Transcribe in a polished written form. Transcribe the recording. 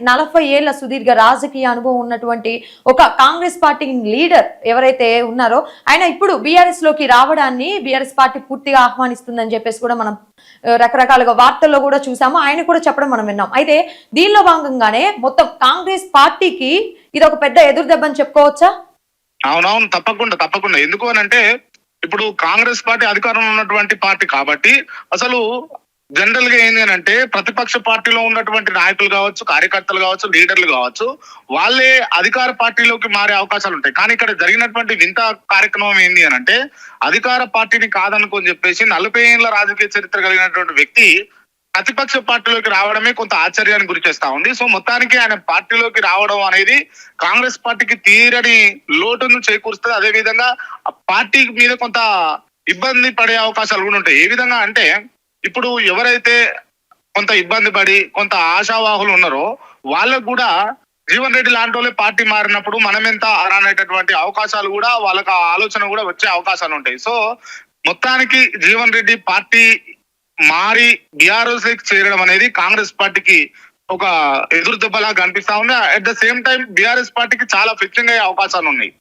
40 ఏళ్ల సుదీర్ఘ రాజకీయ అనుభవం ఉన్నటువంటి ఒక కాంగ్రెస్ పార్టీ లీడర్ ఎవరైతే ఉన్నారో ఆయన ఇప్పుడు బీఆర్ఎస్ లోకి రావడాన్ని బీఆర్ఎస్ పార్టీ పూర్తిగా ఆహ్వానిస్తుందని చెప్పేసి కూడా మనం రకరకాలుగా వార్తల్లో కూడా చూసాము. ఆయన కూడా చెప్పడం మనం విన్నాం. అయితే దీనిలో భాగంగానే మొత్తం కాంగ్రెస్ పార్టీకి ఇది ఒక పెద్ద ఎదురు దెబ్బని చెప్పుకోవచ్చా? అవునవును, తప్పకుండా. ఎందుకు అని అంటే ఇప్పుడు కాంగ్రెస్ పార్టీ అధికారంలో ఉన్నటువంటి పార్టీ కాబట్టి అసలు జనరల్ గా ఏంటి అని అంటే ప్రతిపక్ష పార్టీలో ఉన్నటువంటి నాయకులు కావచ్చు, కార్యకర్తలు కావచ్చు, లీడర్లు కావచ్చు, వాళ్ళే అధికార పార్టీలోకి మారే అవకాశాలు ఉంటాయి. కానీ ఇక్కడ జరిగినటువంటి వింత కార్యక్రమం ఏంటి అని అంటే అధికార పార్టీని కాదనుకొని చెప్పేసి 40 ఏళ్ల రాజకీయ చరిత్ర కలిగినటువంటి వ్యక్తి ప్రతిపక్ష పార్టీలోకి రావడమే కొంత ఆశ్చర్యానికి గురి చేస్తా ఉంది. సో మొత్తానికి ఆయన పార్టీలోకి రావడం అనేది కాంగ్రెస్ పార్టీకి తీరని లోటును చేకూరుస్తుంది. అదే విధంగా ఆ పార్టీ మీద కొంత ఇబ్బంది పడే అవకాశాలు కూడా ఉంటాయి. ఏ విధంగా అంటే ఇప్పుడు ఎవరైతే కొంత ఇబ్బంది పడి కొంత ఆశావాహులు ఉన్నారో వాళ్ళకు కూడా జీవన్ రెడ్డి లాంటి వాళ్ళే పార్టీ మారినప్పుడు మనం ఎంత అనేటటువంటి అవకాశాలు కూడా వాళ్ళకి ఆలోచన కూడా వచ్చే అవకాశాలు ఉంటాయి. సో మొత్తానికి జీవన్ రెడ్డి పార్టీ మారి బీఆర్ఎస్ చేరడం అనేది కాంగ్రెస్ పార్టీకి ఒక ఎదురు దెబ్బలా కనిపిస్తా ఉంది. At the same time BRS పార్టీకి చాలా ఫిక్సింగ్ అయ్యే అవకాశాలు ఉన్నాయి.